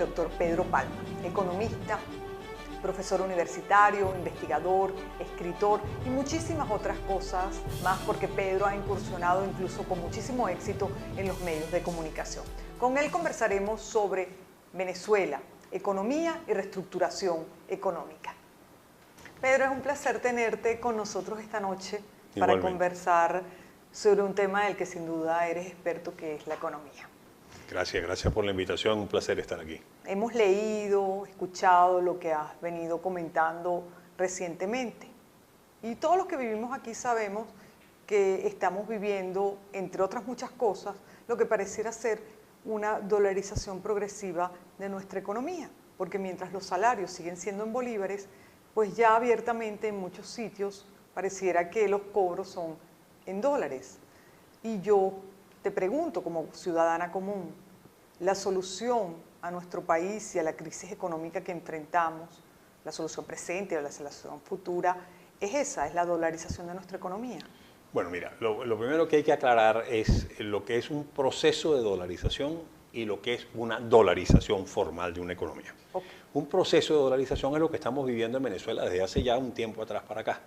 doctor Pedro Palma, economista, profesor universitario, investigador, escritor y muchísimas otras cosas más, porque Pedro ha incursionado incluso con muchísimo éxito en los medios de comunicación. Con él conversaremos sobre Venezuela, economía y reestructuración económica. Pedro, es un placer tenerte con nosotros esta noche para conversar sobre un tema del que sin duda eres experto, que es la economía. Gracias por la invitación, un placer estar aquí. Hemos leído, escuchado lo que has venido comentando recientemente. Y todos los que vivimos aquí sabemos que estamos viviendo, entre otras muchas cosas, lo que pareciera ser una dolarización progresiva de nuestra economía. Porque mientras los salarios siguen siendo en bolívares, pues ya abiertamente en muchos sitios pareciera que los cobros son en dólares. Y yo te pregunto, como ciudadana común, la solución a nuestro país y a la crisis económica que enfrentamos, la solución presente o la solución futura, es esa, es la dolarización de nuestra economía. Bueno, mira, lo primero que hay que aclarar es lo que es un proceso de dolarización y lo que es una dolarización formal de una economía. Okay. Un proceso de dolarización es lo que estamos viviendo en Venezuela desde hace ya un tiempo atrás para acá,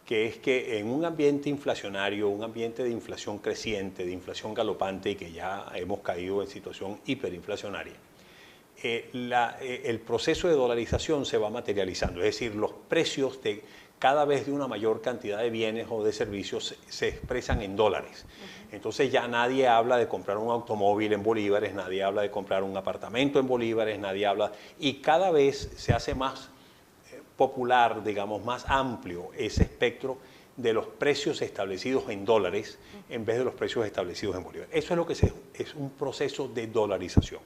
que es que en un ambiente inflacionario, un ambiente de inflación creciente, de inflación galopante y que ya hemos caído en situación hiperinflacionaria, el proceso de dolarización se va materializando, es decir, los precios de cada vez de una mayor cantidad de bienes o de servicios se expresan en dólares. Entonces ya nadie habla de comprar un automóvil en bolívares, nadie habla de comprar un apartamento en bolívares, nadie habla, y cada vez se hace más popular, digamos, más amplio ese espectro de los precios establecidos en dólares en vez de los precios establecidos en bolívares. Eso es lo que es un proceso de dolarización.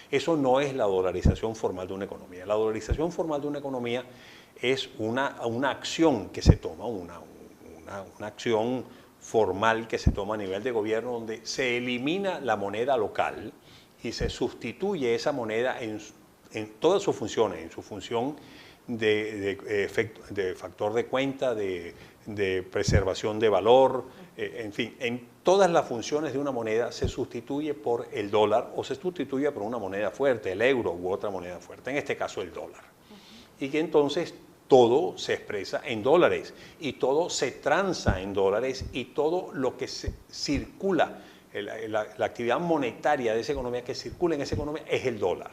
Eso no es la dolarización formal de una economía. La dolarización formal de una economía es una acción que se toma, una acción formal que se toma a nivel de gobierno, donde se elimina la moneda local y se sustituye esa moneda en todas sus funciones, en su función de factor de cuenta, de preservación de valor, en fin, en todas las funciones de una moneda se sustituye por el dólar o se sustituye por una moneda fuerte, el euro u otra moneda fuerte, en este caso el dólar. Y que entonces todo se expresa en dólares y todo se transa en dólares y todo lo que se circula, la actividad monetaria de esa economía que circula en esa economía es el dólar.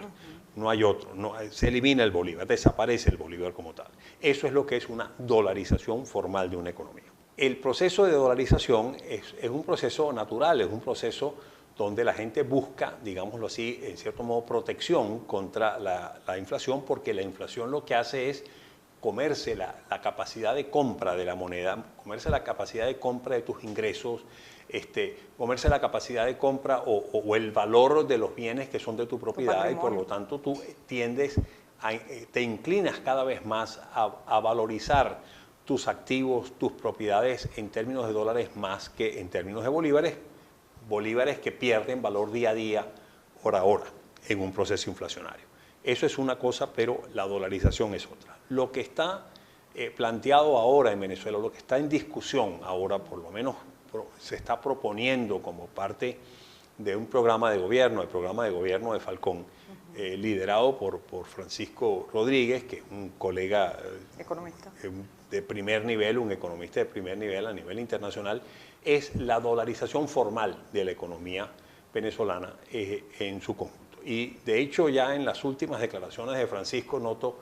No hay otro, se elimina el bolívar, desaparece el bolívar como tal. Eso es lo que es una dolarización formal de una economía. El proceso de dolarización es un proceso natural, es un proceso donde la gente busca, digámoslo así, en cierto modo protección contra la inflación, porque la inflación lo que hace es comerse la capacidad de compra de la moneda, comerse la capacidad de compra de tus ingresos, comerse la capacidad de compra o el valor de los bienes que son de tu propiedad, y por lo tanto tú te inclinas cada vez más a valorizar tus activos, tus propiedades en términos de dólares más que en términos de bolívares que pierden valor día a día, hora a hora, en un proceso inflacionario. Eso es una cosa, pero la dolarización es otra. Lo que está planteado ahora en Venezuela, lo que está en discusión ahora, por lo menos se está proponiendo como parte de un programa de gobierno, el programa de gobierno de Falcón, liderado por Francisco Rodríguez, que es un colega economista de primer nivel, un economista de primer nivel a nivel internacional, es la dolarización formal de la economía venezolana en su conjunto. Y de hecho ya en las últimas declaraciones de Francisco noto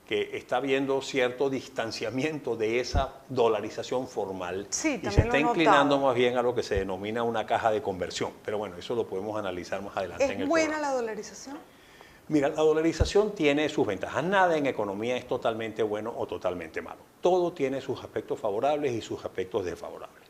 que está habiendo cierto distanciamiento de esa dolarización formal, sí, y se está inclinando más bien a lo que se denomina una caja de conversión. Pero bueno, eso lo podemos analizar más adelante en el programa. ¿Es buena la dolarización? Mira, la dolarización tiene sus ventajas. Nada en economía es totalmente bueno o totalmente malo. Todo tiene sus aspectos favorables y sus aspectos desfavorables.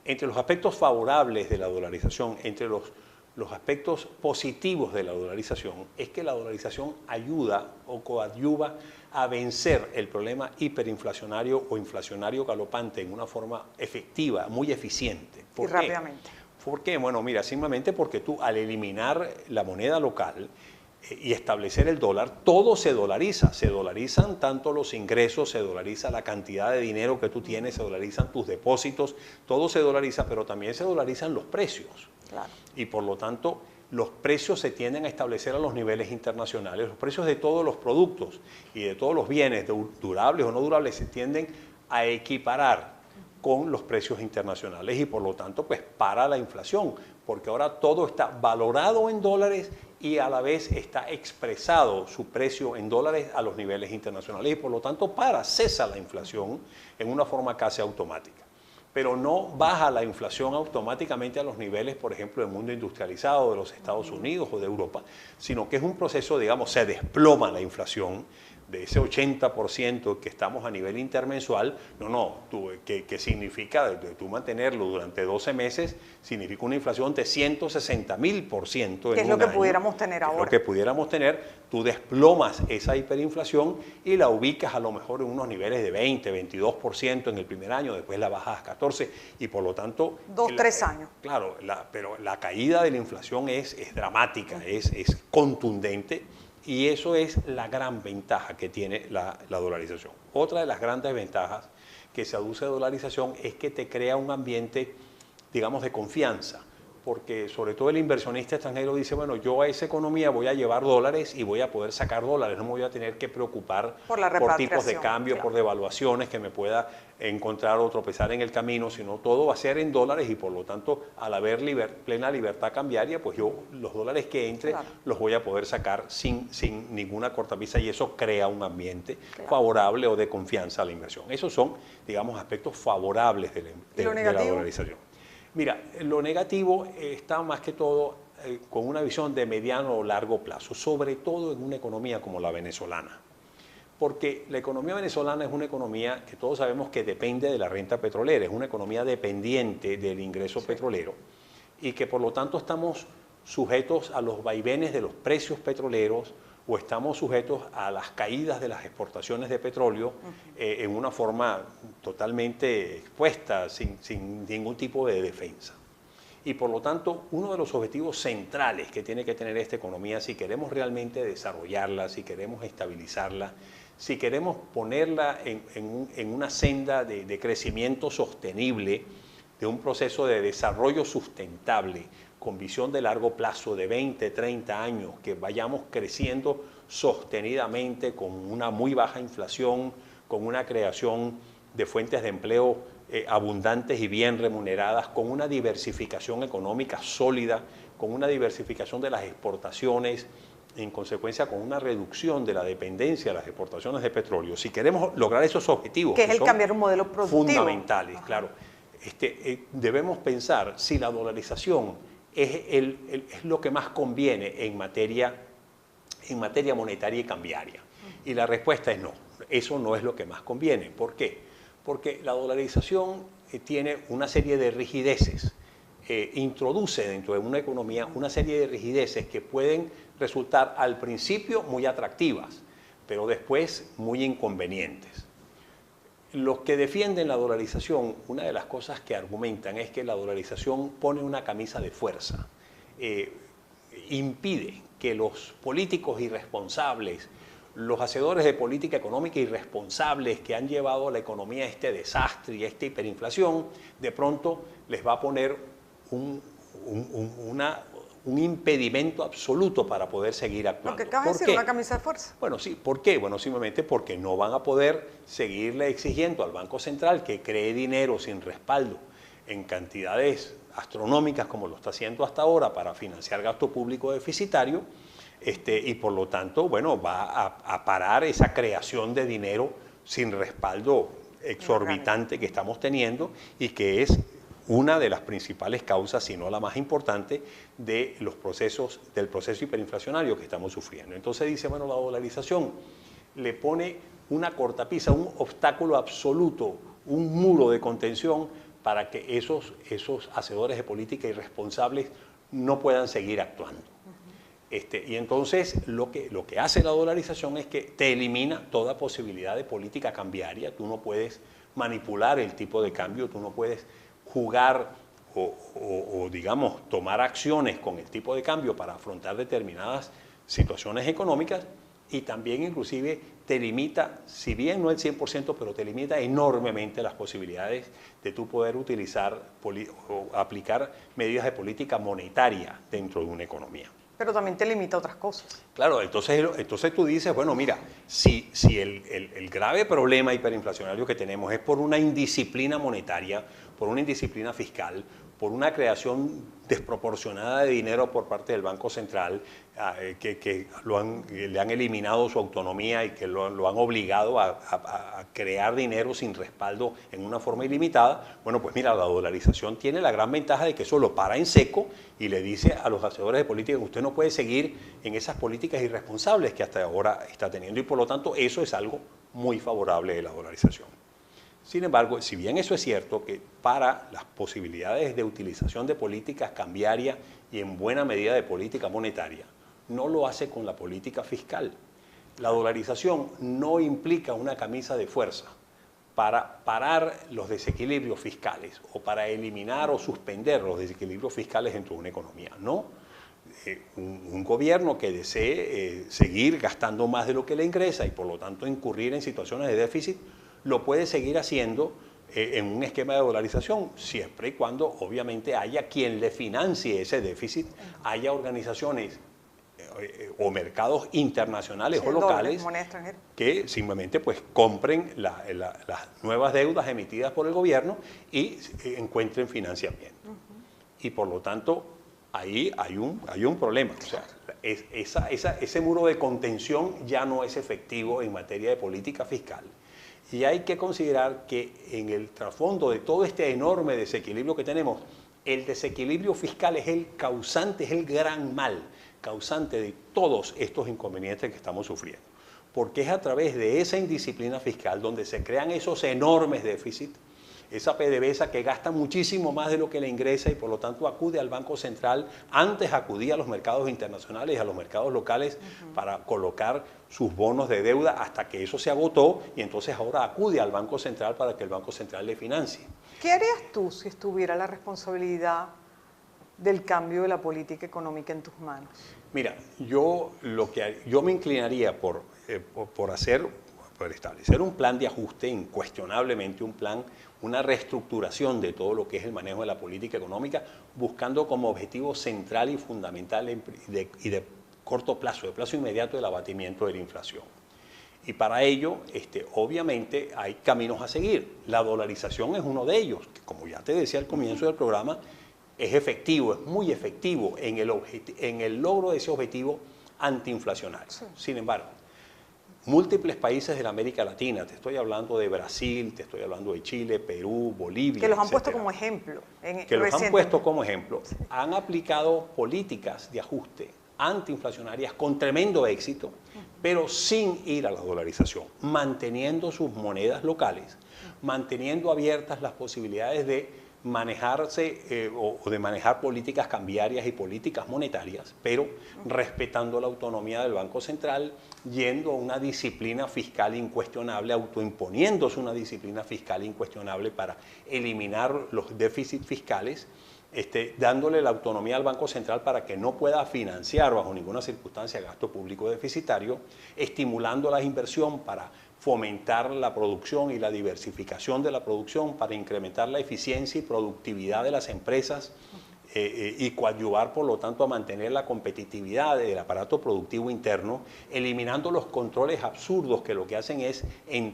Entre los aspectos favorables de la dolarización, entre los aspectos positivos de la dolarización, es que la dolarización ayuda o coadyuva a vencer el problema hiperinflacionario o inflacionario galopante en una forma efectiva, muy eficiente. Y rápidamente. ¿Por qué? Bueno, mira, simplemente porque tú al eliminar la moneda local y establecer el dólar, todo se dolariza. Se dolarizan tanto los ingresos, se dolariza la cantidad de dinero que tú tienes, se dolarizan tus depósitos, todo se dolariza, pero también se dolarizan los precios. Claro. Y por lo tanto, los precios se tienden a establecer a los niveles internacionales. Los precios de todos los productos y de todos los bienes, durables o no durables, se tienden a equiparar con los precios internacionales y por lo tanto pues para la inflación, porque ahora todo está valorado en dólares y a la vez está expresado su precio en dólares a los niveles internacionales y por lo tanto cesa la inflación en una forma casi automática. Pero no baja la inflación automáticamente a los niveles, por ejemplo, del mundo industrializado de los Estados Unidos o de Europa, sino que es un proceso, digamos, se desploma la inflación de ese 80% que estamos a nivel intermensual. ¿Qué significa? De tú mantenerlo durante 12 meses, significa una inflación de 160.000% que es lo que pudiéramos tener ahora. Lo que pudiéramos tener, tú desplomas esa hiperinflación y la ubicas a lo mejor en unos niveles de 20, 22% en el primer año, después la bajas a 14% y por lo tanto... 2-3 años. Claro, pero la caída de la inflación es dramática, es contundente. Y eso es la gran ventaja que tiene la dolarización. Otra de las grandes ventajas que se aduce de dolarización es que te crea un ambiente, digamos, de confianza. Porque sobre todo el inversionista extranjero dice, bueno, yo a esa economía voy a llevar dólares y voy a poder sacar dólares, no me voy a tener que preocupar por tipos de cambio, claro, por devaluaciones que me pueda encontrar o tropezar en el camino, sino todo va a ser en dólares y por lo tanto al haber plena libertad cambiaria, pues yo los dólares que entre, claro, los voy a poder sacar sin ninguna cortapisa y eso crea un ambiente, claro, favorable o de confianza a la inversión. Esos son, digamos, aspectos favorables de la dolarización. Mira, lo negativo está más que todo con una visión de mediano o largo plazo, sobre todo en una economía como la venezolana. Porque la economía venezolana es una economía que todos sabemos que depende de la renta petrolera, es una economía dependiente del ingreso petrolero y que por lo tanto estamos sujetos a los vaivenes de los precios petroleros o estamos sujetos a las caídas de las exportaciones de petróleo en una forma totalmente expuesta, sin ningún tipo de defensa. Y por lo tanto, uno de los objetivos centrales que tiene que tener esta economía, si queremos realmente desarrollarla, si queremos estabilizarla, si queremos ponerla en una senda de crecimiento sostenible, de un proceso de desarrollo sustentable, con visión de largo plazo, de 20, 30 años, que vayamos creciendo sostenidamente con una muy baja inflación, con una creación de fuentes de empleo abundantes y bien remuneradas, con una diversificación económica sólida, con una diversificación de las exportaciones, en consecuencia con una reducción de la dependencia de las exportaciones de petróleo. Si queremos lograr esos objetivos, que es el cambiar un modelo productivo, fundamentales, claro, debemos pensar si la dolarización es lo que más conviene en materia monetaria y cambiaria. Y la respuesta es no, eso no es lo que más conviene. ¿Por qué? Porque la dolarización tiene una serie de rigideces, introduce dentro de una economía una serie de rigideces que pueden resultar al principio muy atractivas, pero después muy inconvenientes. Los que defienden la dolarización, una de las cosas que argumentan es que la dolarización pone una camisa de fuerza, impide que los políticos irresponsables, los hacedores de política económica irresponsables que han llevado a la economía a este desastre y a esta hiperinflación, de pronto les va a poner un impedimento absoluto para poder seguir actuando. Lo que acabas de decir, una camisa de fuerza. Bueno, sí, ¿por qué? Bueno, simplemente porque no van a poder seguirle exigiendo al Banco Central que cree dinero sin respaldo en cantidades astronómicas como lo está haciendo hasta ahora para financiar gasto público deficitario, y por lo tanto, bueno, va a parar esa creación de dinero sin respaldo exorbitante que estamos teniendo y que es una de las principales causas, si no la más importante, del proceso hiperinflacionario que estamos sufriendo. Entonces dice, bueno, la dolarización le pone una cortapisa, un obstáculo absoluto, un muro de contención para que esos hacedores de política irresponsables no puedan seguir actuando. Y entonces lo que hace la dolarización es que te elimina toda posibilidad de política cambiaria. Tú no puedes manipular el tipo de cambio, tú no puedes jugar o digamos, tomar acciones con el tipo de cambio para afrontar determinadas situaciones económicas, y también inclusive te limita, si bien no el 100%, pero te limita enormemente las posibilidades de tú poder utilizar o aplicar medidas de política monetaria dentro de una economía. Pero también te limita otras cosas. Claro, entonces tú dices, bueno, mira, si el grave problema hiperinflacionario que tenemos es por una indisciplina monetaria, por una indisciplina fiscal, por una creación desproporcionada de dinero por parte del Banco Central, que le han eliminado su autonomía y que lo han obligado a crear dinero sin respaldo en una forma ilimitada, bueno, pues mira, la dolarización tiene la gran ventaja de que eso lo para en seco y le dice a los hacedores de política que usted no puede seguir en esas políticas irresponsables que hasta ahora está teniendo, y por lo tanto eso es algo muy favorable de la dolarización. Sin embargo, si bien eso es cierto que para las posibilidades de utilización de políticas cambiarias y en buena medida de política monetaria, no lo hace con la política fiscal. La dolarización no implica una camisa de fuerza para parar los desequilibrios fiscales o para eliminar o suspender los desequilibrios fiscales dentro de una economía. No. Un gobierno que desee seguir gastando más de lo que le ingresa y por lo tanto incurrir en situaciones de déficit, lo puede seguir haciendo en un esquema de dolarización, siempre y cuando obviamente haya quien le financie ese déficit, haya organizaciones o mercados internacionales o locales que simplemente pues compren las nuevas deudas emitidas por el gobierno y encuentren financiamiento. Y por lo tanto ahí hay un problema. O sea, ese muro de contención ya no es efectivo en materia de política fiscal. Y hay que considerar que en el trasfondo de todo este enorme desequilibrio que tenemos, el desequilibrio fiscal es el causante, es el gran mal causante de todos estos inconvenientes que estamos sufriendo. Porque es a través de esa indisciplina fiscal donde se crean esos enormes déficits, esa PDVSA que gasta muchísimo más de lo que le ingresa y por lo tanto acude al Banco Central. Antes acudía a los mercados internacionales y a los mercados locales para colocar sus bonos de deuda hasta que eso se agotó y entonces ahora acude al Banco Central para que el Banco Central le financie. ¿Qué harías tú si estuviera la responsabilidad del cambio de la política económica en tus manos? Mira, yo me inclinaría por establecer un plan de ajuste, incuestionablemente una reestructuración de todo lo que es el manejo de la política económica, buscando como objetivo central y fundamental y de corto plazo, de plazo inmediato, el abatimiento de la inflación. Y para ello, obviamente, hay caminos a seguir. La dolarización es uno de ellos, que como ya te decía al comienzo del programa, es efectivo, es muy efectivo en el logro de ese objetivo antiinflacionario. Sí. Sin embargo, múltiples países de la América Latina, te estoy hablando de Brasil, te estoy hablando de Chile, Perú, Bolivia, que los han puesto como ejemplo. Sí. Han aplicado políticas de ajuste antiinflacionarias con tremendo éxito, pero sin ir a la dolarización, manteniendo sus monedas locales, manteniendo abiertas las posibilidades de manejarse o de manejar políticas cambiarias y políticas monetarias, pero respetando la autonomía del Banco Central, yendo a una disciplina fiscal incuestionable, autoimponiéndose una disciplina fiscal incuestionable para eliminar los déficits fiscales, dándole la autonomía al Banco Central para que no pueda financiar bajo ninguna circunstancia gasto público deficitario, estimulando la inversión para fomentar la producción y la diversificación de la producción, para incrementar la eficiencia y productividad de las empresas y coadyuvar, por lo tanto, a mantener la competitividad del aparato productivo interno, eliminando los controles absurdos que lo que hacen es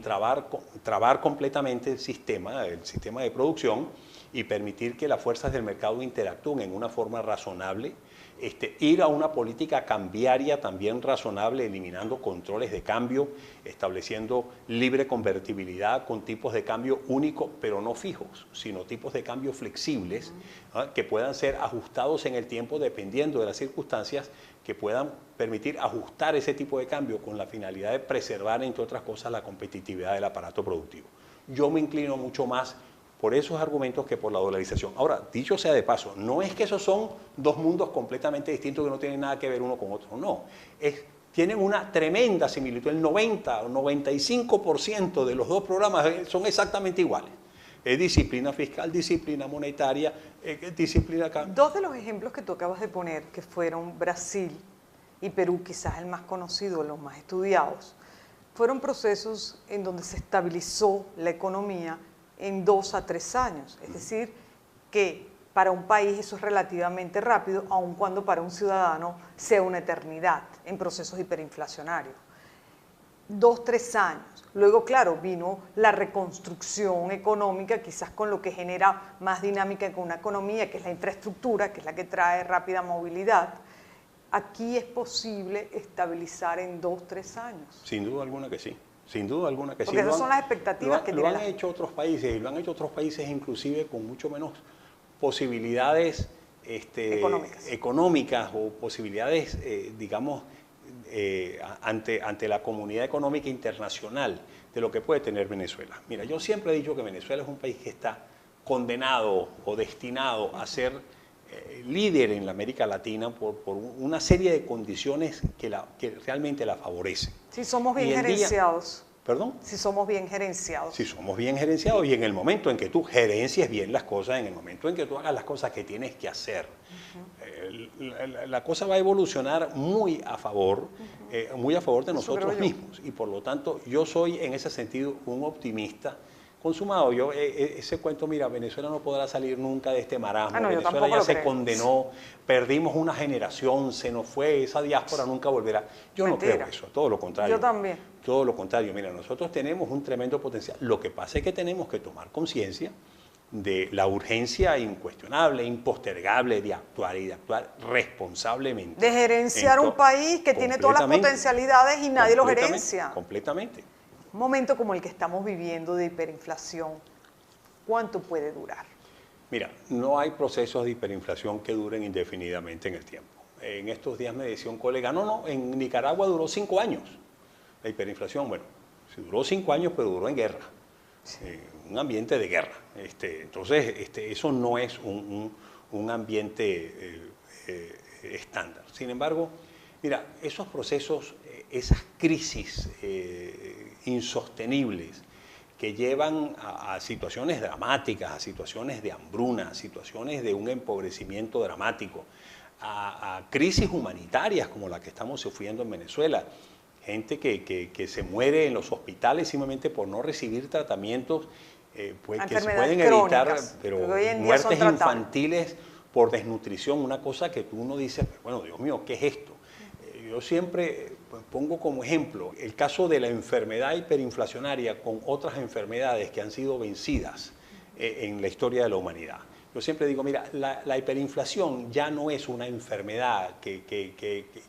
trabar completamente el sistema de producción y permitir que las fuerzas del mercado interactúen en una forma razonable, ir a una política cambiaria también razonable, eliminando controles de cambio, estableciendo libre convertibilidad con tipos de cambio únicos, pero no fijos, sino tipos de cambio flexibles, que puedan ser ajustados en el tiempo dependiendo de las circunstancias, que puedan permitir ajustar ese tipo de cambio con la finalidad de preservar, entre otras cosas, la competitividad del aparato productivo. Yo me inclino mucho más por esos argumentos que por la dolarización. Ahora, dicho sea de paso, no es que esos son dos mundos completamente distintos que no tienen nada que ver uno con otro, no. Tienen una tremenda similitud, el 90 o 95% de los dos programas son exactamente iguales. Es disciplina fiscal, disciplina monetaria, disciplina... Dos de los ejemplos que tú acabas de poner, que fueron Brasil y Perú quizás el más conocido, los más estudiados, fueron procesos en donde se estabilizó la economía en 2 a 3 años. Es decir, que para un país eso es relativamente rápido, aun cuando para un ciudadano sea una eternidad en procesos hiperinflacionarios. 2, 3 años. Luego, claro, vino la reconstrucción económica, quizás con lo que genera más dinámica con una economía, que es la infraestructura, que es la que trae rápida movilidad. Aquí es posible estabilizar en 2, 3 años. Sin duda alguna que sí. Sin duda alguna que sí. Porque esas son las expectativas que tienen. Lo han hecho otros países, y lo han hecho otros países inclusive con mucho menos posibilidades económicas o posibilidades, digamos, ante la comunidad económica internacional de lo que puede tener Venezuela. Mira, yo siempre he dicho que Venezuela es un país que está condenado o destinado a ser líder en la América Latina por una serie de condiciones que realmente la favorecen. Si somos bien gerenciados. ¿Perdón? Si somos bien gerenciados. Si somos bien gerenciados y en el momento en que tú gerencies bien las cosas, en el momento en que tú hagas las cosas que tienes que hacer, la cosa va a evolucionar muy a favor de nosotros mismos. Y por lo tanto, yo soy en ese sentido un optimista consumado. Yo ese cuento, mira, Venezuela no podrá salir nunca de este marasmo. No, Venezuela ya se condenó, perdimos una generación, se nos fue, esa diáspora nunca volverá. Yo no creo eso, todo lo contrario. Yo también. Todo lo contrario, mira, nosotros tenemos un tremendo potencial. Lo que pasa es que tenemos que tomar conciencia de la urgencia incuestionable, impostergable de actuar y de actuar responsablemente. De gerenciar un país que tiene todas las potencialidades y nadie lo gerencia. Completamente. Un momento como el que estamos viviendo de hiperinflación, ¿cuánto puede durar? Mira, no hay procesos de hiperinflación que duren indefinidamente en el tiempo. En estos días me decía un colega, no, en Nicaragua duró 5 años. La hiperinflación, bueno, sí duró 5 años, pero duró en guerra, un ambiente de guerra. Entonces, eso no es un ambiente estándar. Sin embargo, mira, esos procesos, esas crisis insostenibles que llevan a situaciones dramáticas, a situaciones de hambruna, a situaciones de un empobrecimiento dramático, a crisis humanitarias como la que estamos sufriendo en Venezuela. Gente que se muere en los hospitales simplemente por no recibir tratamientos pues, que se pueden evitar, pero muertes infantiles por desnutrición, una cosa que tú no dices, bueno, Dios mío, ¿qué es esto? Yo siempre pongo como ejemplo el caso de la enfermedad hiperinflacionaria con otras enfermedades que han sido vencidas en la historia de la humanidad. Yo siempre digo, mira, la hiperinflación ya no es una enfermedad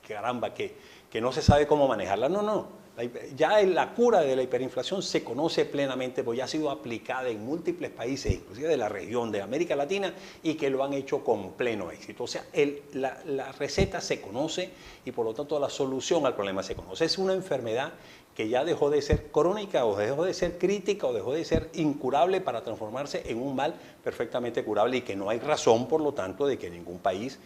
caramba, que no se sabe cómo manejarla. No. Ya la cura de la hiperinflación se conoce plenamente, porque ya ha sido aplicada en múltiples países, inclusive de la región de América Latina, y que lo han hecho con pleno éxito. O sea, la receta se conoce y por lo tanto la solución al problema se conoce. Es una enfermedad que ya dejó de ser crónica o dejó de ser crítica o dejó de ser incurable para transformarse en un mal perfectamente curable y que no hay razón, por lo tanto, de que ningún país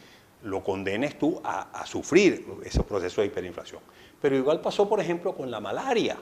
lo condenes tú a sufrir ese proceso de hiperinflación. Pero igual pasó, por ejemplo, con la malaria.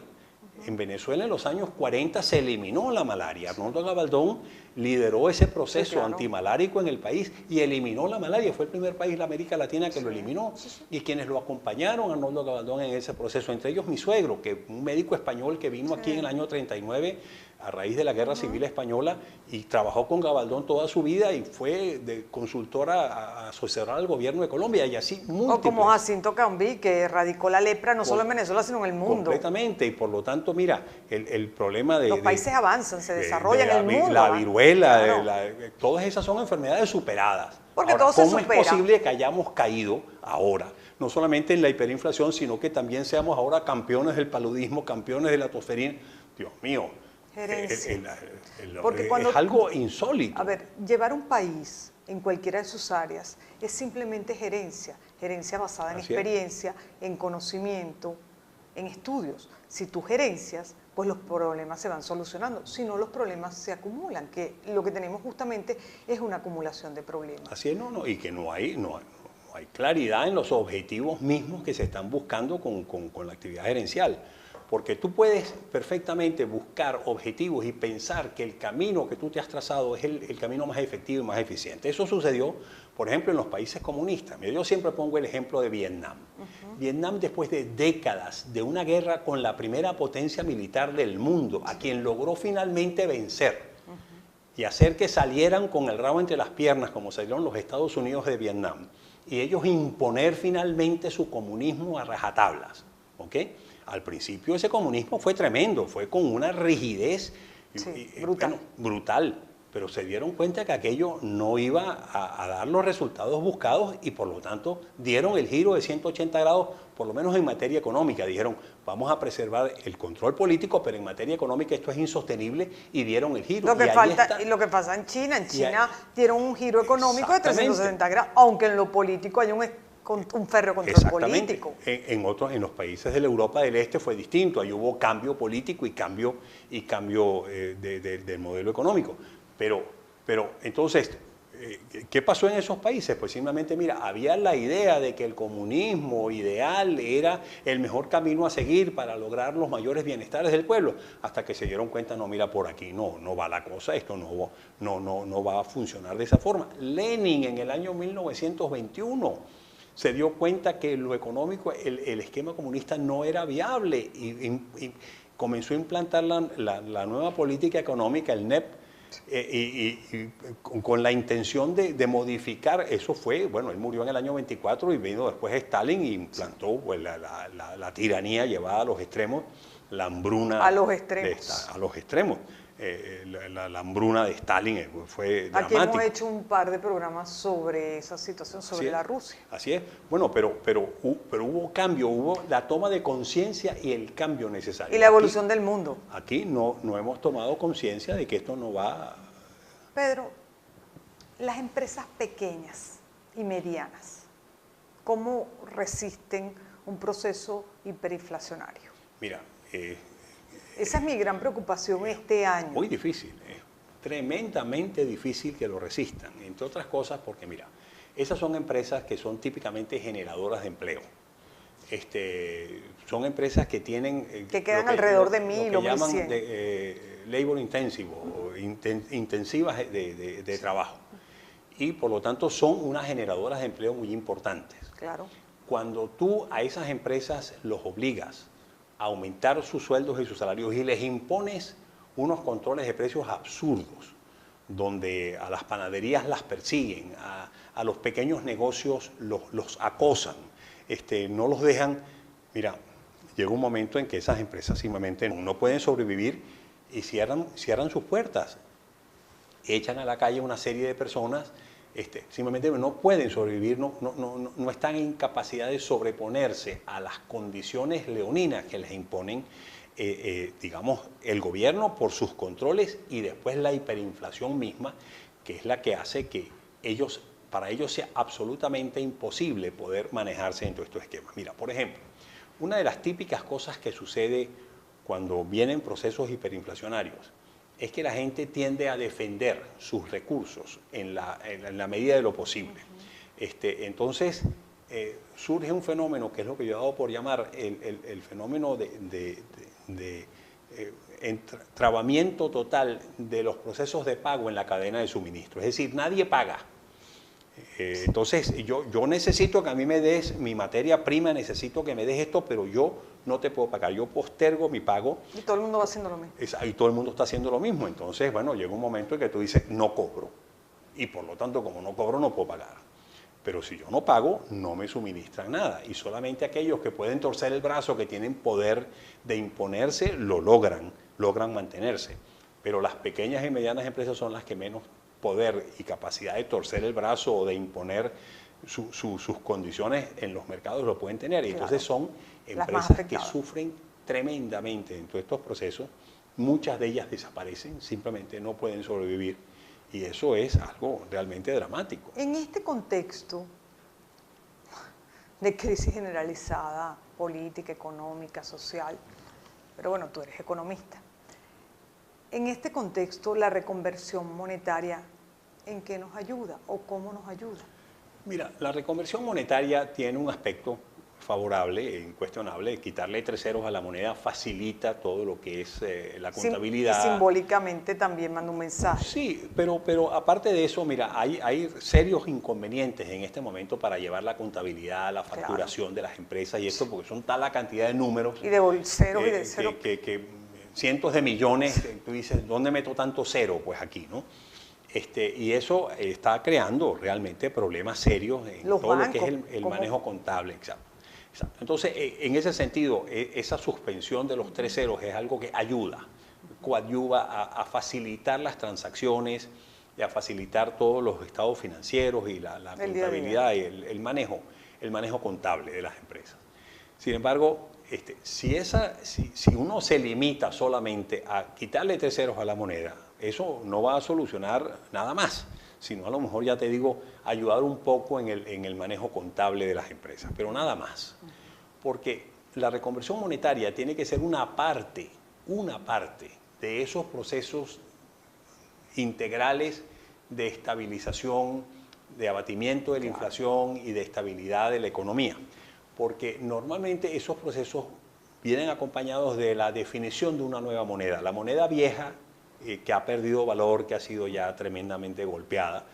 En Venezuela en los años 40 se eliminó la malaria. Arnoldo Gabaldón lideró ese proceso antimalárico en el país y eliminó la malaria. Fue el primer país de América Latina que lo eliminó. Y quienes lo acompañaron a Arnoldo Gabaldón en ese proceso, entre ellos mi suegro, que un médico español que vino aquí en el año 39 a raíz de la Guerra Civil Española y trabajó con Gabaldón toda su vida y fue de consultora a asesorar al gobierno de Colombia y así múltiples. O como Jacinto Cambí, que erradicó la lepra no solo en Venezuela, sino en el mundo. Completamente, y por lo tanto, mira, el problema de... Los países avanzan, se desarrollan en el mundo. La viruela, todas esas son enfermedades superadas. Porque ahora, todo se ¿cómo supera? es posible que hayamos caído ahora? No solamente en la hiperinflación, sino que también seamos ahora campeones del paludismo, campeones de la tosferina. Dios mío. Porque es algo insólito. A ver, llevar un país en cualquiera de sus áreas es simplemente gerencia basada en experiencia, en conocimiento, en estudios. Si tú gerencias, pues los problemas se van solucionando, si no los problemas se acumulan, que lo que tenemos justamente es una acumulación de problemas. Así es, y que no hay claridad en los objetivos mismos que se están buscando con la actividad gerencial. porque tú puedes perfectamente buscar objetivos y pensar que el camino que tú te has trazado es el camino más efectivo y más eficiente. Eso sucedió, por ejemplo, en los países comunistas. Mira, yo siempre pongo el ejemplo de Vietnam. Vietnam, después de décadas de una guerra con la primera potencia militar del mundo, a quien logró finalmente vencer y hacer que salieran con el rabo entre las piernas, como salieron los Estados Unidos de Vietnam, y ellos imponer finalmente su comunismo a rajatablas, ¿ok? Al principio ese comunismo fue tremendo, fue con una rigidez brutal. Bueno, brutal, pero se dieron cuenta que aquello no iba a dar los resultados buscados y por lo tanto dieron el giro de 180 grados, por lo menos en materia económica. Dijeron, vamos a preservar el control político, pero en materia económica esto es insostenible y dieron el giro. Y lo que pasa en China dieron un giro económico de 360 grados, aunque en lo político hay un férreo control político. En los países de la Europa del Este fue distinto, ahí hubo cambio político y cambio del modelo económico. Pero entonces, ¿qué pasó en esos países? Pues simplemente, mira, había la idea de que el comunismo ideal era el mejor camino a seguir para lograr los mayores bienestares del pueblo, hasta que se dieron cuenta, no, mira, por aquí no va la cosa, esto no va a funcionar de esa forma. Lenin en el año 1921 se dio cuenta que lo económico, el esquema comunista no era viable y comenzó a implantar la nueva política económica, el NEP, con la intención de modificar. Eso fue, bueno, él murió en el año 24 y vino después Stalin y implantó pues, la tiranía llevada a los extremos, la hambruna a los extremos. A los extremos. La hambruna de Stalin fue dramática. Aquí hemos hecho un par de programas sobre esa situación, sobre la Rusia. Así es. Bueno, pero hubo cambio, hubo la toma de conciencia y el cambio necesario. Y la evolución del mundo. Aquí no hemos tomado conciencia de que esto no va... Pedro, las empresas pequeñas y medianas, ¿cómo resisten un proceso hiperinflacionario? Mira... esa es mi gran preocupación este año. Muy difícil, tremendamente difícil que lo resistan, entre otras cosas porque, mira, esas son empresas que son típicamente generadoras de empleo. Son empresas que tienen... que quedan alrededor de 1.000 o 1.100. Llaman labor intensive o intensivas de trabajo. Y por lo tanto son unas generadoras de empleo muy importantes. Claro. Cuando tú a esas empresas los obligas aumentar sus sueldos y sus salarios y les impones unos controles de precios absurdos, donde a las panaderías las persiguen, a los pequeños negocios los acosan, no los dejan. Mira, llega un momento en que esas empresas simplemente no pueden sobrevivir y cierran sus puertas, echan a la calle una serie de personas. Simplemente no pueden sobrevivir, no están en capacidad de sobreponerse a las condiciones leoninas que les imponen, digamos, el gobierno por sus controles y después la hiperinflación misma, que es la que hace que para ellos sea absolutamente imposible poder manejarse dentro de estos esquemas. Mira, por ejemplo, una de las típicas cosas que sucede cuando vienen procesos hiperinflacionarios es que la gente tiende a defender sus recursos en la medida de lo posible. Entonces, surge un fenómeno que es lo que yo he dado por llamar el fenómeno de trabamiento total de los procesos de pago en la cadena de suministro. Es decir, nadie paga. Entonces, yo necesito que a mí me des mi materia prima, necesito que me des esto, pero yo no te puedo pagar, yo postergo mi pago. Y todo el mundo va haciendo lo mismo. Y todo el mundo está haciendo lo mismo. Entonces, bueno, llega un momento en que tú dices, no cobro. Y por lo tanto, como no cobro, no puedo pagar. Pero si yo no pago, no me suministran nada. Y solamente aquellos que pueden torcer el brazo, que tienen poder de imponerse, lo logran mantenerse. Pero las pequeñas y medianas empresas son las que menos poder y capacidad de torcer el brazo o de imponer sus condiciones en los mercados lo pueden tener. Y entonces son empresas que sufren tremendamente en todos estos procesos. Muchas de ellas desaparecen, simplemente no pueden sobrevivir. Y eso es algo realmente dramático. En este contexto de crisis generalizada, política, económica, social, pero bueno, tú eres economista. En este contexto, la reconversión monetaria, ¿en qué nos ayuda o cómo nos ayuda? Mira, la reconversión monetaria tiene un aspecto favorable, incuestionable. Quitarle 3 ceros a la moneda facilita todo lo que es la contabilidad. Y simbólicamente también manda un mensaje. Sí, pero aparte de eso, mira, hay serios inconvenientes en este momento para llevar la contabilidad, la facturación de las empresas y esto, porque son tal la cantidad de números. Y de ceros y de cero. Que cientos de millones, tú dices, ¿dónde meto tanto cero? Pues aquí, ¿no? Y eso está creando realmente problemas serios en todo lo que es el manejo contable. Exacto. Entonces, en ese sentido, esa suspensión de los 3 ceros es algo que coadyuva a facilitar las transacciones, y a facilitar todos los estados financieros y la contabilidad y el manejo contable de las empresas. Sin embargo, si uno se limita solamente a quitarle 3 ceros a la moneda, eso no va a solucionar nada más, sino a lo mejor, ya te digo, ayudar un poco en el manejo contable de las empresas, pero nada más. Porque la reconversión monetaria tiene que ser una parte de esos procesos integrales de estabilización, de abatimiento de la inflación y de estabilidad de la economía. Porque normalmente esos procesos vienen acompañados de la definición de una nueva moneda. La moneda vieja, que ha perdido valor, que ha sido ya tremendamente golpeada,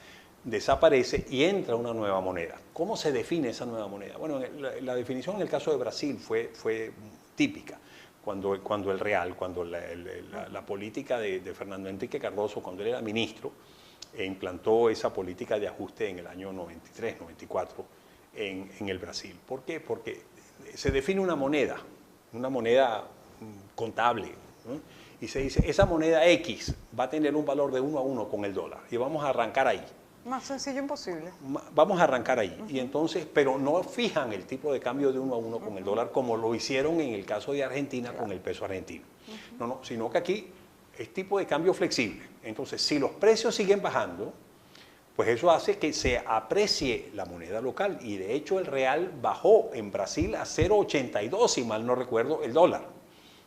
desaparece y entra una nueva moneda. ¿Cómo se define esa nueva moneda? Bueno, la definición en el caso de Brasil fue típica. Cuando el real, cuando la política de Fernando Henrique Cardoso, cuando él era ministro, implantó esa política de ajuste en el año 93, 94 en el Brasil. ¿Por qué? Porque se define una moneda contable, ¿no? Y se dice, esa moneda X va a tener un valor de 1 a 1 con el dólar y vamos a arrancar ahí. Más sencillo imposible. Vamos a arrancar ahí. Y entonces, pero no fijan el tipo de cambio de 1 a 1 con el dólar como lo hicieron en el caso de Argentina con el peso argentino. No, sino que aquí es tipo de cambio flexible. Entonces, si los precios siguen bajando, pues eso hace que se aprecie la moneda local. Y de hecho el real bajó en Brasil a 0,82, si mal no recuerdo, el dólar.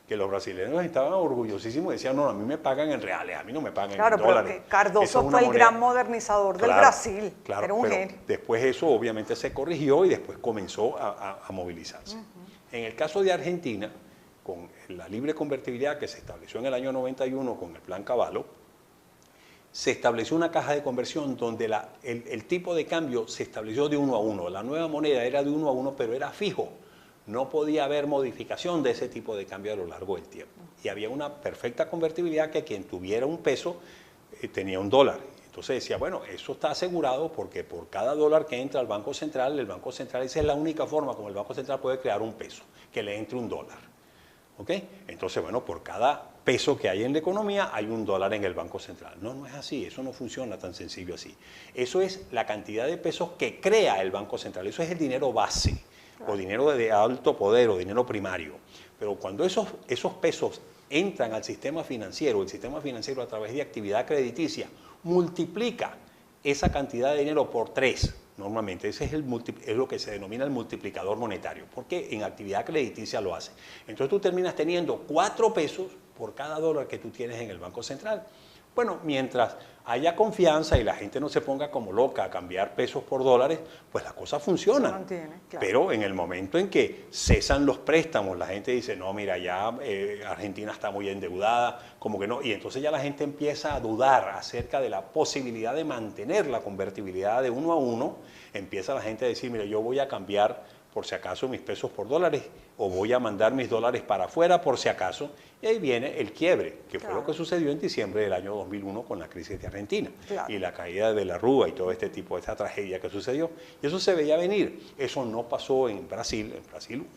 Que los brasileños estaban orgullosísimos y decían, no, a mí me pagan en reales, a mí no me pagan en dólares. Claro, pero Cardoso fue el gran modernizador del Brasil. Claro, era un genio. Después eso obviamente se corrigió y después comenzó a movilizarse. En el caso de Argentina, con la libre convertibilidad que se estableció en el año 91 con el Plan Cavallo, se estableció una caja de conversión donde el tipo de cambio se estableció de 1 a 1. La nueva moneda era de 1 a 1, pero era fijo. No podía haber modificación de ese tipo de cambio a lo largo del tiempo. Y había una perfecta convertibilidad que quien tuviera un peso tenía un dólar. Entonces decía, bueno, eso está asegurado porque por cada dólar que entra al Banco Central, esa es la única forma como el Banco Central puede crear un peso, que le entre un dólar. ¿Ok? Entonces, bueno, por cada peso que hay en la economía hay un dólar en el Banco Central. No, no es así, eso no funciona tan sencillo así. Eso es la cantidad de pesos que crea el Banco Central, eso es el dinero base. O dinero de alto poder o dinero primario. Pero cuando esos pesos entran al sistema financiero, el sistema financiero a través de actividad crediticia multiplica esa cantidad de dinero por 3. Normalmente ese es lo que se denomina el multiplicador monetario, porque en actividad crediticia lo hace. Entonces tú terminas teniendo 4 pesos por cada dólar que tú tienes en el Banco Central. Bueno, mientras haya confianza y la gente no se ponga como loca a cambiar pesos por dólares, pues las cosas funcionan. Se mantiene, claro. Pero en el momento en que cesan los préstamos, la gente dice, no, mira, ya Argentina está muy endeudada, como que no, y entonces ya la gente empieza a dudar acerca de la posibilidad de mantener la convertibilidad de 1 a 1, empieza la gente a decir, mira, yo voy a cambiar por si acaso mis pesos por dólares, o voy a mandar mis dólares para afuera por si acaso, y ahí viene el quiebre, que fue lo que sucedió en diciembre del año 2001 con la crisis de Argentina, y la caída de la Rúa y todo este tipo de esta tragedia que sucedió, y eso se veía venir. Eso no pasó en Brasil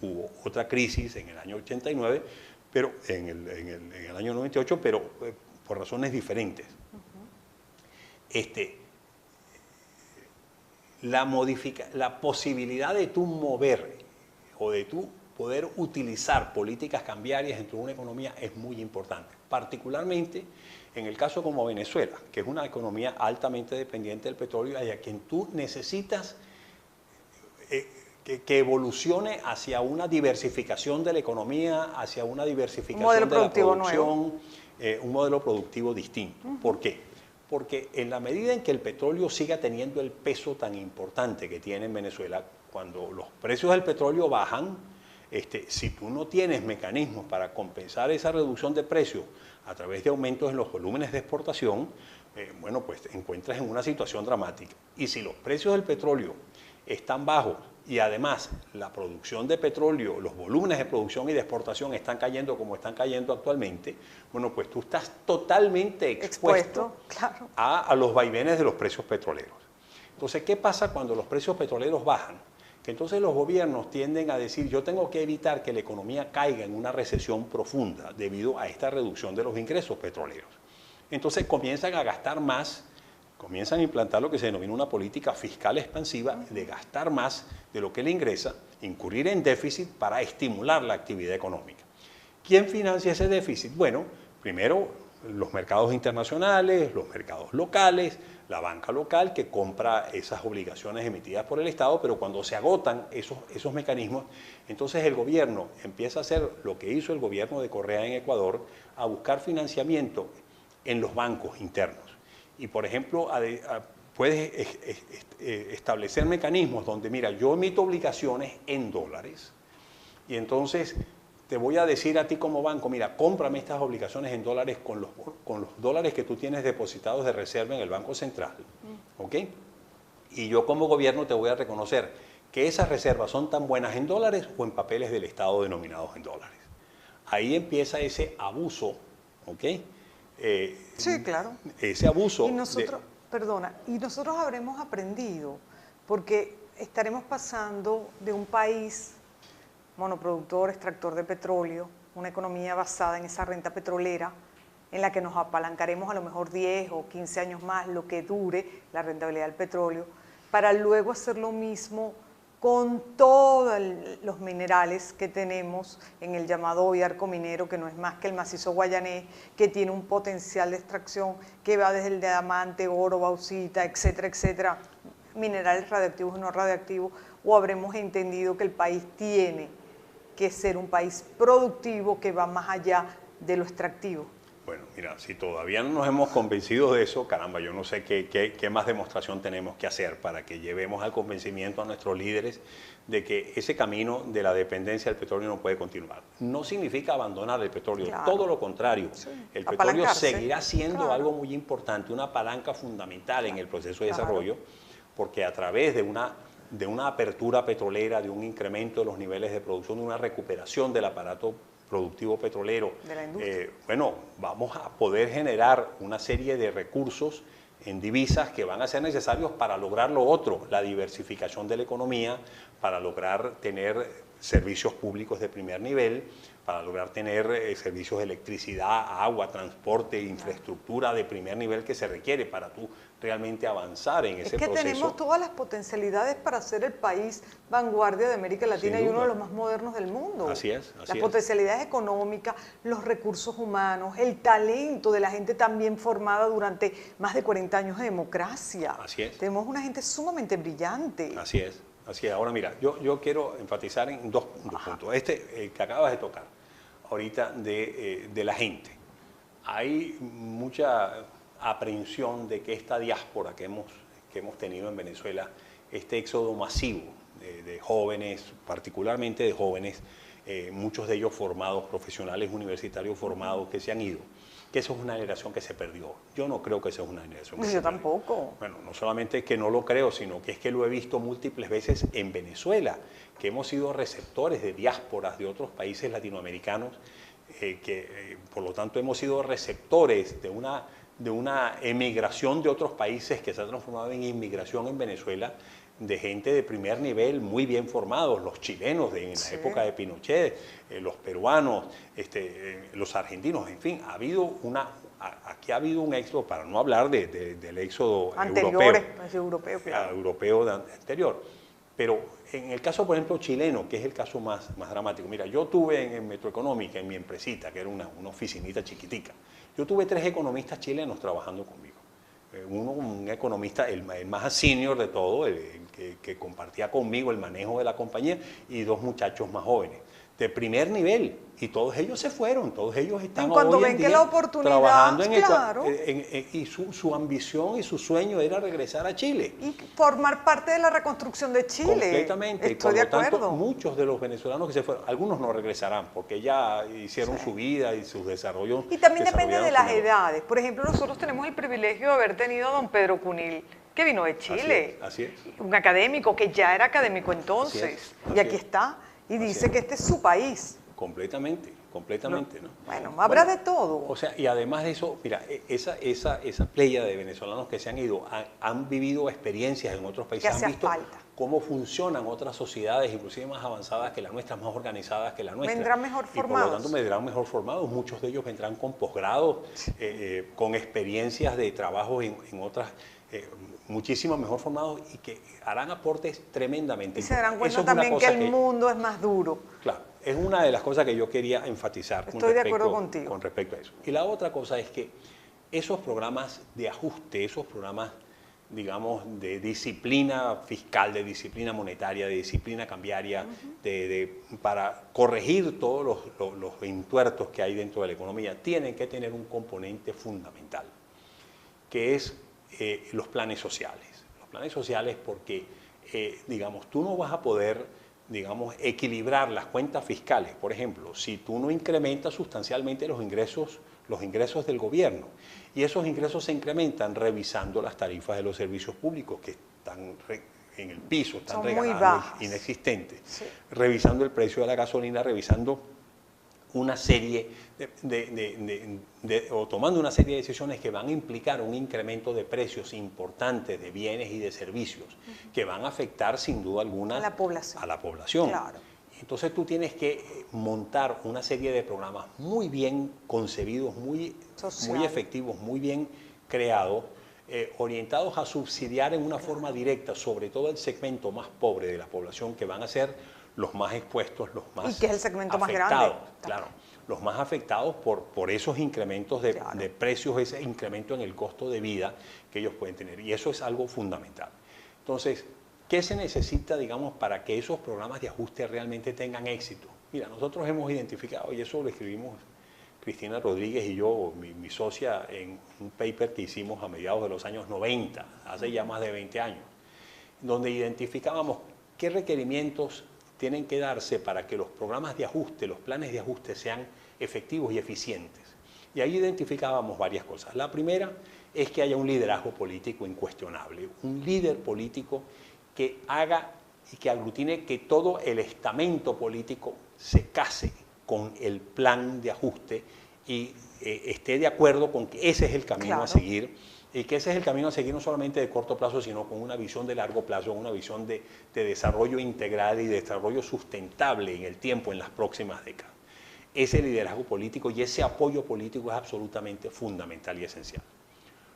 hubo otra crisis en el año 89, pero en el año 98, pero por razones diferentes. La posibilidad de tú mover o de tú poder utilizar políticas cambiarias dentro de una economía es muy importante, particularmente en el caso como Venezuela, que es una economía altamente dependiente del petróleo y a quien tú necesitas que evolucione hacia una diversificación de la economía, hacia una diversificación de la producción, un modelo productivo distinto. ¿Por qué? Porque en la medida en que el petróleo siga teniendo el peso tan importante que tiene en Venezuela, cuando los precios del petróleo bajan, si tú no tienes mecanismos para compensar esa reducción de precios a través de aumentos en los volúmenes de exportación, bueno, pues te encuentras en una situación dramática. Y si los precios del petróleo están bajos y además la producción de petróleo, los volúmenes de producción y de exportación están cayendo como están cayendo actualmente, bueno, pues tú estás totalmente expuesto claro, a los vaivenes de los precios petroleros. Entonces, ¿qué pasa cuando los precios petroleros bajan? Que entonces los gobiernos tienden a decir, yo tengo que evitar que la economía caiga en una recesión profunda debido a esta reducción de los ingresos petroleros. Entonces comienzan a gastar más, comienzan a implantar lo que se denomina una política fiscal expansiva de gastar más de lo que le ingresa, incurrir en déficit para estimular la actividad económica. ¿Quién financia ese déficit? Bueno, primero los mercados internacionales, los mercados locales, la banca local que compra esas obligaciones emitidas por el Estado, pero cuando se agotan esos mecanismos, entonces el gobierno empieza a hacer lo que hizo el gobierno de Correa en Ecuador, a buscar financiamiento en los bancos internos. Y, por ejemplo, puedes establecer mecanismos donde, mira, yo emito obligaciones en dólares y entonces te voy a decir a ti como banco, mira, cómprame estas obligaciones en dólares con los dólares que tú tienes depositados de reserva en el Banco Central, ¿ok? Y yo como gobierno te voy a reconocer que esas reservas son tan buenas en dólares o en papeles del Estado denominados en dólares. Ahí empieza ese abuso, ¿ok? sí, claro. Ese abuso. Y nosotros, perdona, y nosotros habremos aprendido, porque estaremos pasando de un país monoproductor, extractor de petróleo, una economía basada en esa renta petrolera, en la que nos apalancaremos a lo mejor 10 o 15 años más, lo que dure la rentabilidad del petróleo, para luego hacer lo mismo con todos los minerales que tenemos en el llamado Hoyarco minero, que no es más que el macizo guayanés, que tiene un potencial de extracción que va desde el diamante, oro, bauxita, etcétera, etcétera, minerales radioactivos y no radioactivos, o habremos entendido que el país tiene que ser un país productivo que va más allá de lo extractivo. Bueno, mira, si todavía no nos hemos convencido de eso, caramba, yo no sé qué más demostración tenemos que hacer para que llevemos al convencimiento a nuestros líderes de que ese camino de la dependencia del petróleo no puede continuar. No significa abandonar el petróleo, claro, todo lo contrario. Sí. El petróleo seguirá siendo, claro, algo muy importante, una palanca fundamental, claro, en el proceso de desarrollo, porque a través de una apertura petrolera, de un incremento de los niveles de producción, de una recuperación del aparato productivo petrolero, bueno, vamos a poder generar una serie de recursos en divisas que van a ser necesarios para lograr lo otro, la diversificación de la economía, para lograr tener servicios públicos de primer nivel, para lograr tener servicios de electricidad, agua, transporte, infraestructura de primer nivel que se requiere para tú realmente avanzar en ese proceso. Es que tenemos todas las potencialidades para ser el país vanguardia de América Latina y uno de los más modernos del mundo. Así es. Las potencialidades económicas, los recursos humanos, el talento de la gente tan bien formada durante más de 40 años de democracia. Así es. Tenemos una gente sumamente brillante. Así es. Así es. Ahora mira, yo quiero enfatizar en dos puntos. Que acabas de tocar ahorita de la gente. Hay mucha aprehensión de que esta diáspora que hemos tenido en Venezuela, este éxodo masivo de jóvenes, particularmente de jóvenes, muchos de ellos formados, profesionales universitarios formados que se han ido, que eso es una generación que se perdió. Yo no creo que esa es una generación que se perdió. Yo tampoco. Bueno, no solamente que no lo creo, sino que es que lo he visto múltiples veces en Venezuela, que hemos sido receptores de diásporas de otros países latinoamericanos, por lo tanto hemos sido receptores de una emigración de otros países que se ha transformado en inmigración en Venezuela, de gente de primer nivel, muy bien formados, los chilenos en la época de Pinochet, los peruanos, los argentinos, en fin, aquí ha habido un éxodo, para no hablar del éxodo europeo anterior. Pero en el caso, por ejemplo, chileno, que es el caso más dramático, mira, yo tuve en Metroeconómica, en mi empresita, que era una oficinita chiquitica, yo tuve 3 economistas chilenos trabajando conmigo. Uno, un economista, el más senior de todo, el que compartía conmigo el manejo de la compañía, y 2 muchachos más jóvenes. de primer nivel, y todos ellos se fueron, todos ellos están cuando hoy ven en que día la oportunidad, trabajando claro, y su ambición y su sueño era regresar a Chile. y formar parte de la reconstrucción de Chile. Completamente. Estoy Por de lo tanto, acuerdo. muchos de los venezolanos que se fueron, algunos no regresarán porque ya hicieron Sí. su vida y sus desarrollos. Y también depende de desarrollaron las su negocio. edades. Por ejemplo, nosotros tenemos el privilegio de haber tenido a don Pedro Cunil, que vino de Chile. Así es. Un académico que ya era académico entonces. Así Y aquí es. está. Y Así dice es. que este es su país. Completamente, completamente, ¿no? Bueno, habrá de todo. O sea, y además de eso, mira, esa playa de venezolanos que se han ido, han vivido experiencias en otros países, hacía han visto falta. cómo funcionan otras sociedades, inclusive más avanzadas que la nuestra, más organizadas que la nuestra. Vendrán mejor Y por formados. lo tanto vendrán mejor formados. Muchos de ellos vendrán con posgrados, con experiencias de trabajo en otras, muchísimo mejor formados y que harán aportes tremendamente. Y se darán Eso cuenta es una también que cosa el mundo es más duro. Claro, es una de las cosas que yo quería enfatizar Estoy de acuerdo contigo. con respecto a eso. Y la otra cosa es que esos programas de ajuste, esos programas, digamos, de disciplina fiscal, de disciplina monetaria, de disciplina cambiaria, para corregir todos los entuertos que hay dentro de la economía, tienen que tener un componente fundamental, que es los planes sociales. Los planes sociales porque, digamos, tú no vas a poder, digamos, equilibrar las cuentas fiscales, por ejemplo, si tú no incrementas sustancialmente los ingresos del gobierno. Y esos ingresos se incrementan revisando las tarifas de los servicios públicos que están en el piso, están Son muy regaladas, bajas. inexistentes. Sí. Revisando el precio de la gasolina, revisando una serie o tomando una serie de decisiones que van a implicar un incremento de precios importantes de bienes y de servicios que van a afectar sin duda alguna A la población. a la población. Claro. Entonces tú tienes que montar una serie de programas muy bien concebidos, muy efectivos, muy bien creados, orientados a subsidiar en una forma directa, sobre todo el segmento más pobre de la población, que van a ser los más expuestos, los más Y que es el segmento más afectados, grande. claro, los más afectados por esos incrementos de precios, ese incremento en el costo de vida que ellos pueden tener. Y eso es algo fundamental. Entonces, ¿qué se necesita, digamos, para que esos programas de ajuste realmente tengan éxito? Mira, nosotros hemos identificado, y eso lo escribimos Cristina Rodríguez y yo, mi socia, en un paper que hicimos a mediados de los años 90, hace ya más de 20 años, donde identificábamos qué requerimientos tienen que darse para que los programas de ajuste, los planes de ajuste sean efectivos y eficientes. Y ahí identificábamos varias cosas. La primera es que haya un liderazgo político incuestionable, un líder político que haga y que aglutine que todo el estamento político se case con el plan de ajuste y esté de acuerdo con que ese es el camino a seguir, y que ese es el camino a seguir no solamente de corto plazo, sino con una visión de largo plazo, una visión de desarrollo integral y de desarrollo sustentable en el tiempo, en las próximas décadas. Ese liderazgo político y ese apoyo político es absolutamente fundamental y esencial.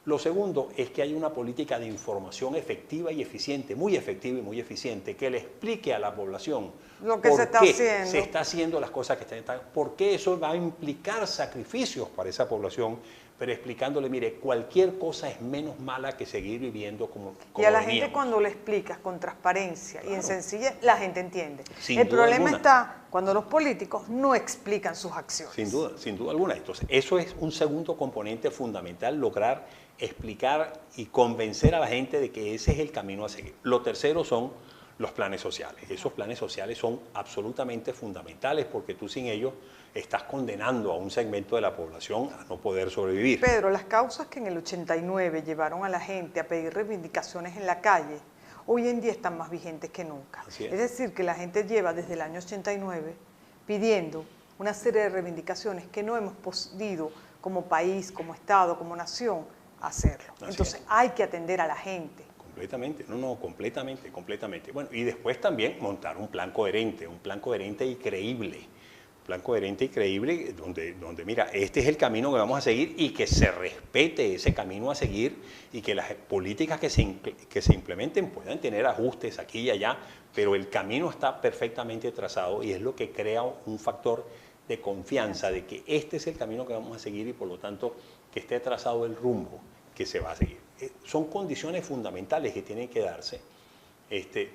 Lo segundo es que haya una política de información efectiva y eficiente, muy efectiva y muy eficiente, que le explique a la población lo que por se está qué haciendo. se está haciendo las cosas que están, por qué eso va a implicar sacrificios para esa población, pero explicándole, mire, cualquier cosa es menos mala que seguir viviendo como Y a la veníamos. gente cuando le explicas con transparencia y en sencillez, la gente entiende. Sin El duda problema alguna. está cuando los políticos no explican sus acciones. Sin duda alguna. Entonces, eso es un segundo componente fundamental, lograr explicar y convencer a la gente de que ese es el camino a seguir. Lo tercero son los planes sociales. Esos planes sociales son absolutamente fundamentales porque tú sin ellos estás condenando a un segmento de la población a no poder sobrevivir. Pedro, las causas que en el 89 llevaron a la gente a pedir reivindicaciones en la calle, hoy en día están más vigentes que nunca. Así es. Es decir, que la gente lleva desde el año 89 pidiendo una serie de reivindicaciones que no hemos podido como país, como Estado, como nación, hacerlo. Así Entonces es. hay que atender a la gente. Completamente, completamente. Bueno, y después también montar un plan coherente y creíble. Un plan coherente y creíble donde, mira, este es el camino que vamos a seguir y que se respete ese camino a seguir y que las políticas que se implementen puedan tener ajustes aquí y allá, pero el camino está perfectamente trazado y es lo que crea un factor de confianza de que este es el camino que vamos a seguir y por lo tanto que esté trazado el rumbo que se va a seguir. Son condiciones fundamentales que tienen que darse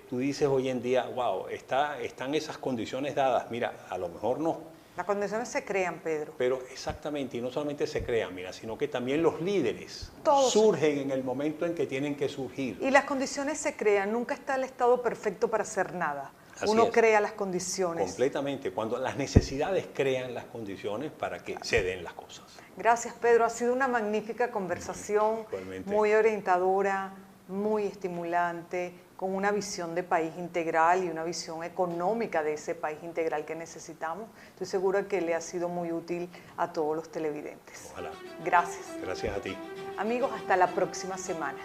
tú dices hoy en día, wow, están esas condiciones dadas. Mira, a lo mejor no, Las condiciones se crean, Pedro. pero exactamente, y no solamente se crean, mira, sino que también los líderes Todos. surgen en el momento en que tienen que surgir. Y las condiciones se crean, nunca está el estado perfecto para hacer nada. Así Uno es. crea las condiciones. Completamente, cuando las necesidades crean las condiciones para que se den las cosas. Gracias, Pedro. Ha sido una magnífica conversación, Igualmente. muy orientadora, muy estimulante, con una visión de país integral y una visión económica de ese país integral que necesitamos. Estoy segura que le ha sido muy útil a todos los televidentes. Ojalá. Gracias. Gracias a ti. Amigos, hasta la próxima semana.